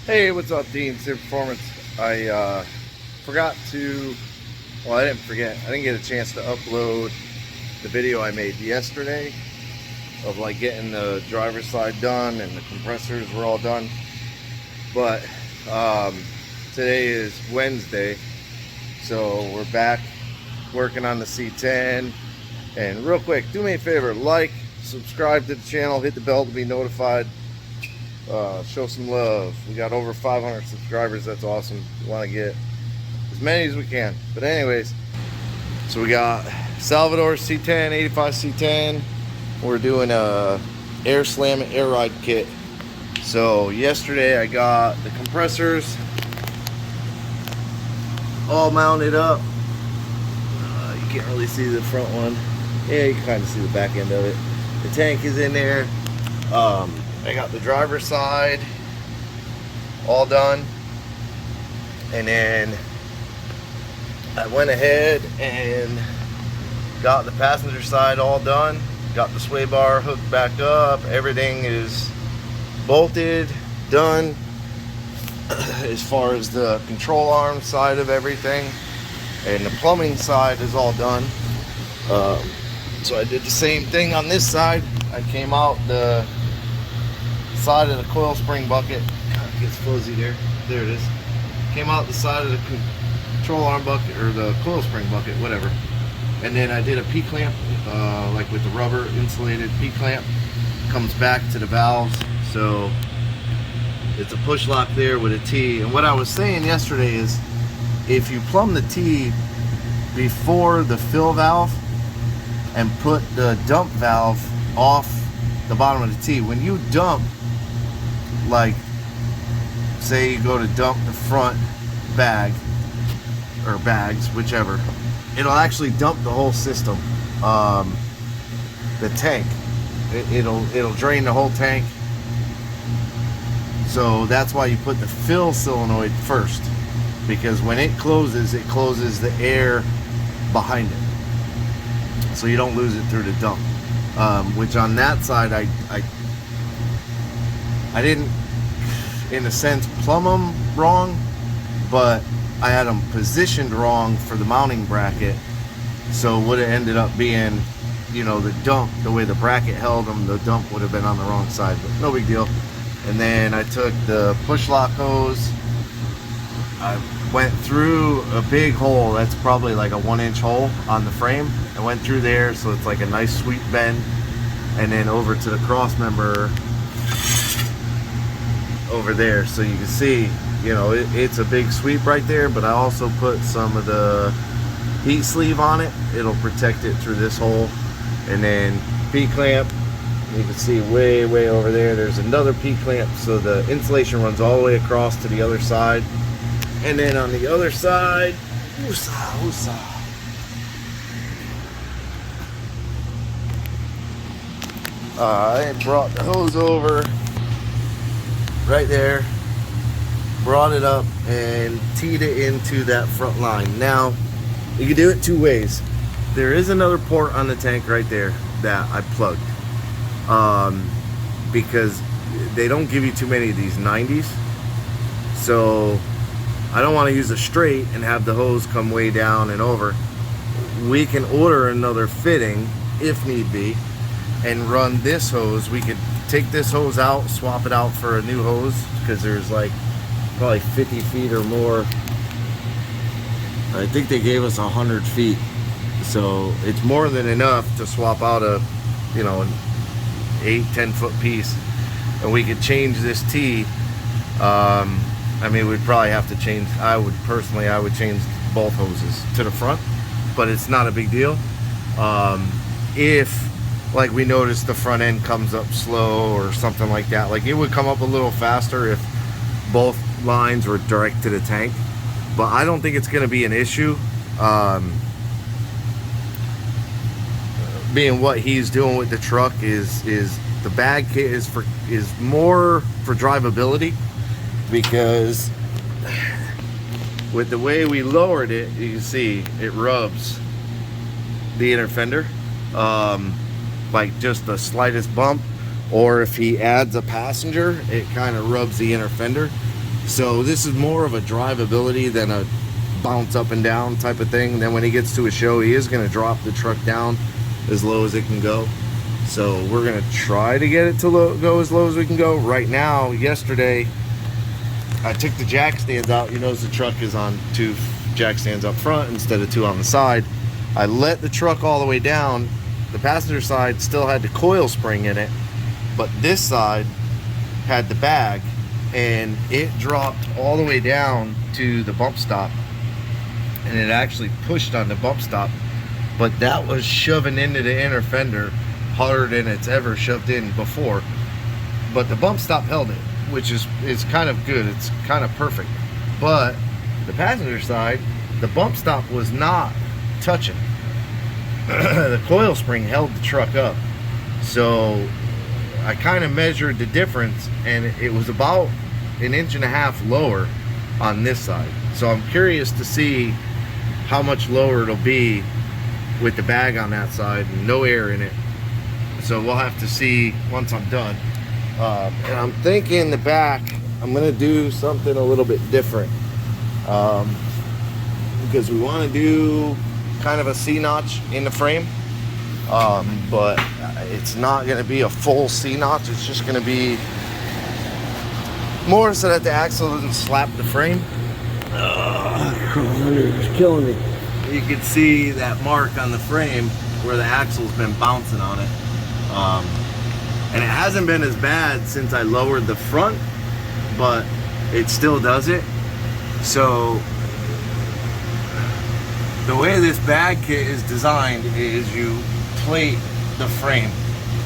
Hey, what's up, Dean? C10 Performance. I forgot to, well, I didn't forget. I didn't get a chance to upload the video I made yesterday of like getting the driver's side done and the compressors were all done. But today is Wednesday, so we're back working on the C10. And real quick, do me a favor, like, subscribe to the channel, hit the bell to be notified. Show some love. We got over 500 subscribers. That's awesome. We want to get as many as we can. But anyways, so we got Salvador C10, 85 C10. We're doing a air slam air ride kit. So yesterday I got the compressors all mounted up. You can't really see the front one. Yeah, you can kind of see the back end of it. The tank is in there. I got the driver's side all done, and then I went ahead and got the passenger side all done, got the sway bar hooked back up. Everything is bolted, done as far as the control arm side of everything, and the plumbing side is all done. So I did the same thing on this side. I came out the side of the coil spring bucket. It gets fuzzy there. There it is. Came out the side of the control arm bucket, or the coil spring bucket, whatever. And then I did a P-clamp, like with the rubber insulated P-clamp. Comes back to the valves. So it's a push lock there with a T. And what I was saying yesterday is, if you plumb the T before the fill valve and put the dump valve off the bottom of the T, when you dump, like say you go to dump the front bag or bags, whichever, it'll actually dump the whole system. The tank, it'll drain the whole tank. So that's why you put the fill solenoid first, because when it closes the air behind it, so you don't lose it through the dump. Which on that side I didn't, in a sense, plumb them wrong, but I had them positioned wrong for the mounting bracket. So what it ended up being, you know, the dump, the way the bracket held them, the dump would have been on the wrong side, but no big deal. And then I took the push lock hose, I went through a big hole that's probably like a 1-inch hole on the frame. I went through there, so it's like a nice sweep bend, and then over to the cross member over there, so you can see, you know, it's a big sweep right there. But I also put some of the heat sleeve on it. It'll protect it through this hole. And then P-clamp, you can see way over there, there's another P-clamp, so the insulation runs all the way across to the other side. And then on the other side, I brought the hose over right there, brought it up and teed it into that front line. Now, you can do it two ways. There is another port on the tank right there that I plugged, because they don't give you too many of these 90s. So I don't want to use a straight and have the hose come way down and over. We can order another fitting if need be and run this hose. We could take this hose out, swap it out for a new hose, because there's like probably 50 feet or more. I think they gave us 100 feet. So it's more than enough to swap out a, you know, an 8-10 foot piece. And we could change this T. I mean, we'd probably have to change, I would change both hoses to the front, but it's not a big deal. If, like, we notice the front end comes up slow or something like that, like it would come up a little faster if both lines were direct to the tank. But I don't think it's going to be an issue. Being what he's doing with the truck is the bag kit is more for drivability, because with the way we lowered it, you can see it rubs the inner fender, like just the slightest bump, or if he adds a passenger, it kind of rubs the inner fender. So this is more of a drivability than a bounce up and down type of thing. Then when he gets to a show, he is going to drop the truck down as low as it can go. So we're going to try to get it to go as low as we can go. Right now, yesterday, I took the jack stands out. You notice the truck is on 2 jack stands up front instead of 2 on the side. I let the truck all the way down. The passenger side still had the coil spring in it, but this side had the bag, and it dropped all the way down to the bump stop, and it actually pushed on the bump stop, but that was shoving into the inner fender harder than it's ever shoved in before. But the bump stop held it, which is kind of good. It's kind of perfect. But the passenger side, the bump stop was not touching. The coil spring held the truck up. So I kind of measured the difference, and it was about 1.5 inches lower on this side. So I'm curious to see how much lower it'll be with the bag on that side and no air in it. So we'll have to see once I'm done. And I'm thinking the back, I'm gonna do something a little bit different, because we want to do kind of a C-notch in the frame, but it's not going to be a full C-notch. It's just going to be more so that the axle doesn't slap the frame. It's killing me. You can see that mark on the frame where the axle's been bouncing on it, and it hasn't been as bad since I lowered the front, but it still does it. So the way this bag kit is designed is you plate the frame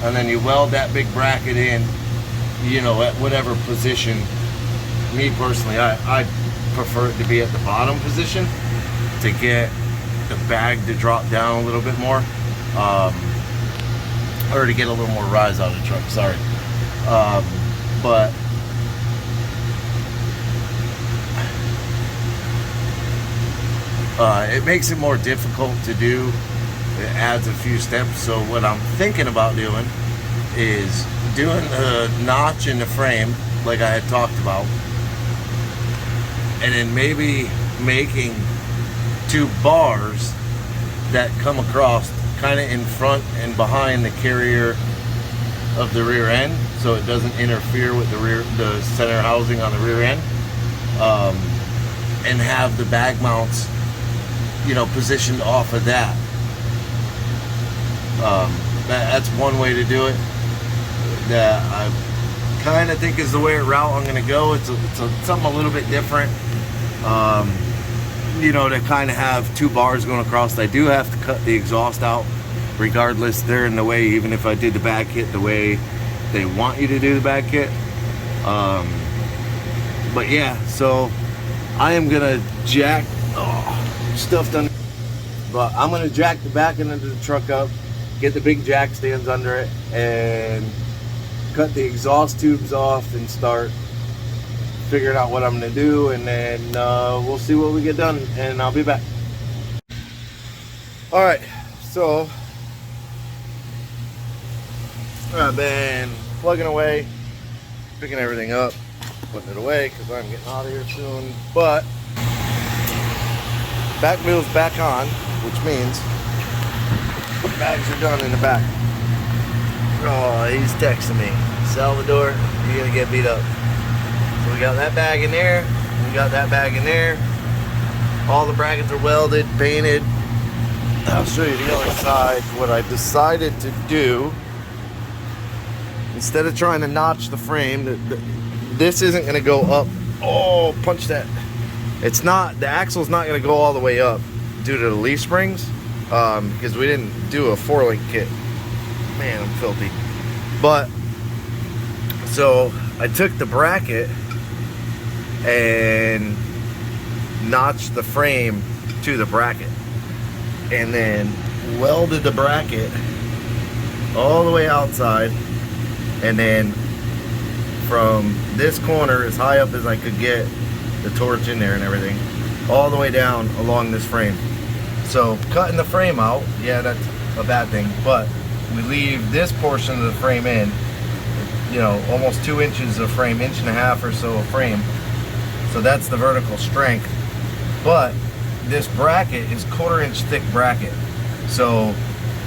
and then you weld that big bracket in, you know, at whatever position. Me personally, I prefer it to be at the bottom position to get the bag to drop down a little bit more, or to get a little more rise out of the truck, sorry. But it makes it more difficult to do. It adds a few steps. So what I'm thinking about doing is doing a notch in the frame like I had talked about, and then maybe making 2 bars that come across kind of in front and behind the carrier of the rear end, so it doesn't interfere with the center housing on the rear end, and have the bag mounts, you know, positioned off of that. That's one way to do it that I kind of think is the route I'm going to go. It's something a little bit different, you know, to kind of have 2 bars going across. I do have to cut the exhaust out regardless. They're in the way, even if I did the bag kit the way they want you to do the bag kit. But yeah, so I am gonna jack stuff done, but I'm gonna jack the back end of the truck up, get the big jack stands under it, and cut the exhaust tubes off and start figuring out what I'm gonna do, and then we'll see what we get done, and I'll be back. All right, so I've been plugging away, picking everything up, putting it away because I'm getting out of here soon. But back wheel's back on, which means bags are done in the back. Oh, he's texting me, Salvador, you're gonna get beat up. So we got that bag in there, we got that bag in there. All the brackets are welded, painted. I'll show you the other side. What I decided to do, instead of trying to notch the frame, this isn't going to go up. Oh, punch that. It's not, the axle's not going to go all the way up due to the leaf springs, because we didn't do a 4-link kit. Man, I'm filthy. But, so I took the bracket and notched the frame to the bracket, and then welded the bracket all the way outside, and then from this corner as high up as I could get the torch in there and everything, all the way down along this frame. So cutting the frame out, yeah, that's a bad thing, but we leave this portion of the frame in, you know, almost 2 inches of frame, 1.5 inches or so of frame, So that's the vertical strength. But this bracket is 1/4 inch thick bracket. So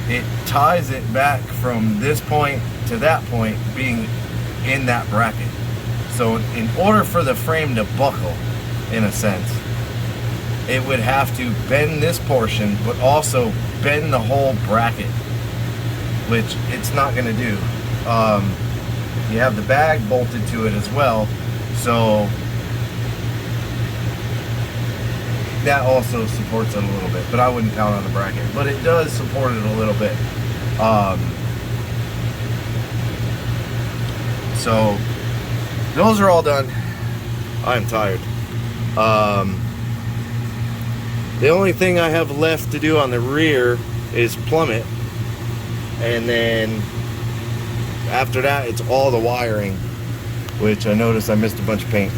it ties it back from this point to that point being in that bracket. So in order for the frame to buckle, in a sense, it would have to bend this portion, but also bend the whole bracket, which it's not going to do. You have the bag bolted to it as well, so that also supports it a little bit, but I wouldn't count on the bracket, but it does support it a little bit. So those are all done. I'm tired. The only thing I have left to do on the rear is plumb it, and then after that it's all the wiring, which I noticed I missed a bunch of paint.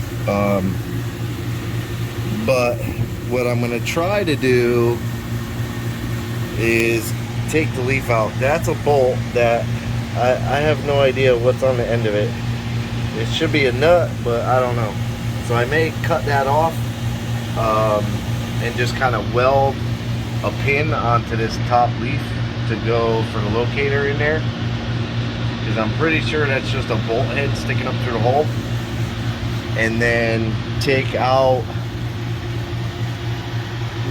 But what I'm going to try to do is take the leaf out. That's a bolt that I have no idea what's on the end of it. It should be a nut, but I don't know. So I may cut that off and just kind of weld a pin onto this top leaf to go for the locator in there, because I'm pretty sure that's just a bolt head sticking up through the hole. And then take out,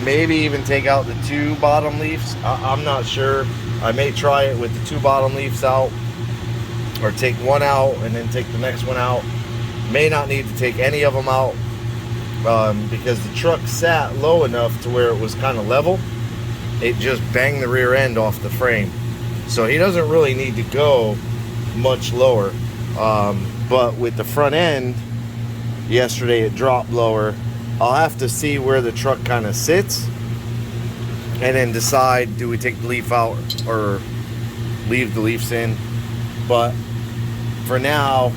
maybe even take out the 2 bottom leaves. I'm not sure. I may try it with the 2 bottom leaves out, or take one out and then take the next one out. May not need to take any of them out, because the truck sat low enough to where it was kind of level. It just banged the rear end off the frame, so he doesn't really need to go much lower. But with the front end, yesterday it dropped lower. I'll have to see where the truck kind of sits and then decide, do we take the leaf out or leave the leaves in. But for now,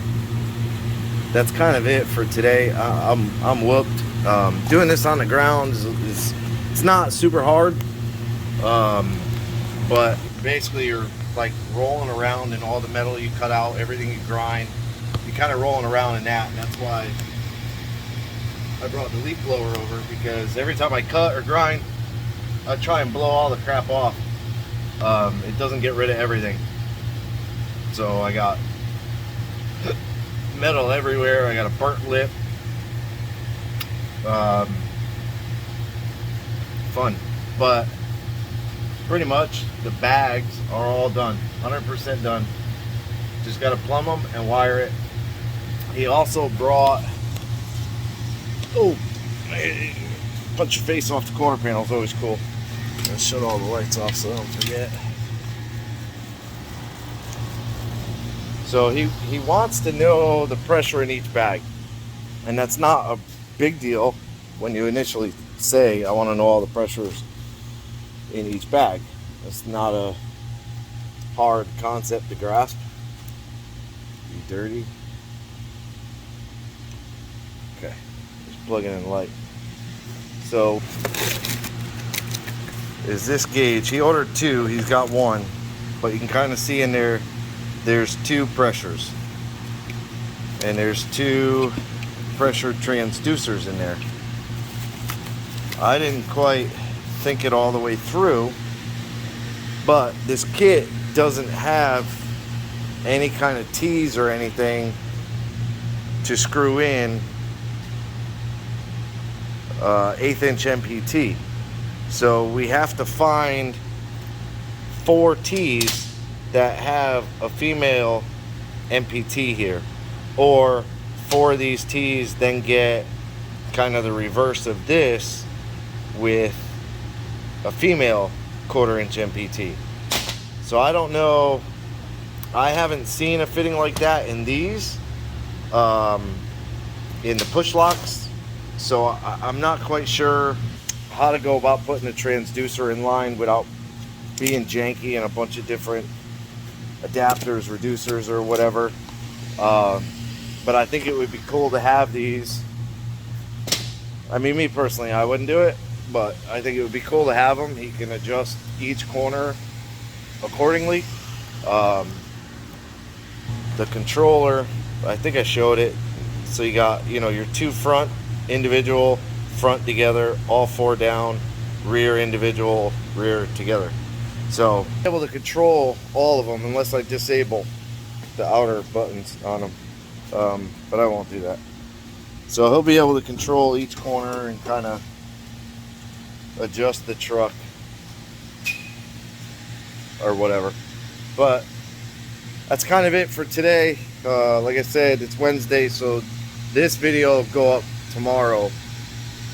that's kind of it for today. I'm whooped. Doing this on the ground is it's not super hard, but basically you're like rolling around in all the metal you cut out, everything you grind, you're kind of rolling around in that, and that's why I brought the leaf blower over, because every time I cut or grind, I try and blow all the crap off. It doesn't get rid of everything. So I got metal everywhere. I got a burnt lip. Fun. But pretty much the bags are all done. 100% done. Just got to plumb them and wire it. He also brought, punch your face off the corner panel is always cool. Let's shut all the lights off so I don't forget. So he wants to know the pressure in each bag, and that's not a big deal when you initially say, I want to know all the pressures in each bag. It's not a hard concept to grasp. You dirty. Okay, just plugging in the light. So is this gauge. He ordered 2, he's got 1, but you can kind of see in there, there's 2 pressures, and there's 2 pressure transducers in there. I didn't quite think it all the way through, but this kit doesn't have any kind of T's or anything to screw in 1/8 inch MPT. So we have to find 4 T's that have a female MPT here, or 4 of these T's then get kind of the reverse of this with a female 1/4 inch MPT. So I don't know, I haven't seen a fitting like that in these, in the push locks, so I'm not quite sure how to go about putting a transducer in line without being janky and a bunch of different adapters, reducers, or whatever. But I think it would be cool to have these. I mean, me personally, I wouldn't do it, but I think it would be cool to have them. He can adjust each corner accordingly. The controller, I think I showed it. So you got, you know, your 2 front individual, front together, all four down, rear individual, rear together. So I'm able to control all of them unless I disable the outer buttons on them, but I won't do that. So he'll be able to control each corner and kind of adjust the truck or whatever. But that's kind of it for today. Like I said, it's Wednesday, so this video will go up tomorrow.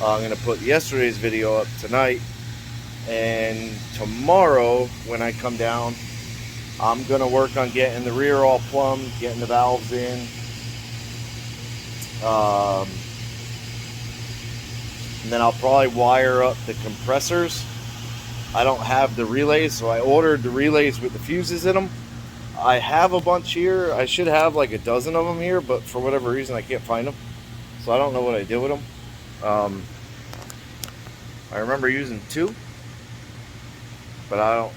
I'm going to put yesterday's video up tonight, and tomorrow when I come down, I'm going to work on getting the rear all plumbed, getting the valves in. And then I'll probably wire up the compressors. I don't have the relays, so I ordered the relays with the fuses in them. I have a bunch here. I should have like a dozen of them here, but for whatever reason I can't find them. So I don't know what I did with them. I remember using 2, but I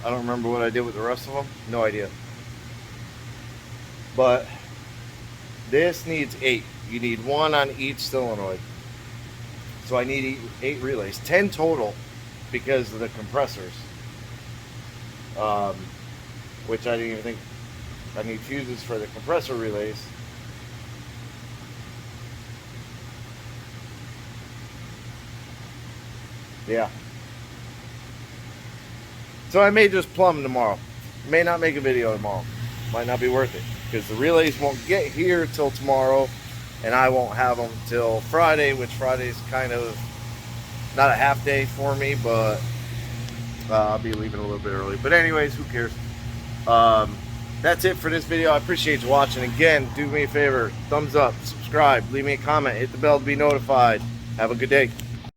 don't remember what I did with the rest of them. No idea. But this needs 8. You need 1 on each solenoid. So I need 8 relays, 10 total because of the compressors. Which I didn't even think. I need fuses for the compressor relays. Yeah. So I may just plumb tomorrow. May not make a video tomorrow. Might not be worth it because the relays won't get here till tomorrow, and I won't have them till Friday, which Friday is kind of not a half day for me, but I'll be leaving a little bit early. But anyways, who cares? That's it for this video. I appreciate you watching. Again, do me a favor, thumbs up, subscribe, leave me a comment, hit the bell to be notified. Have a good day.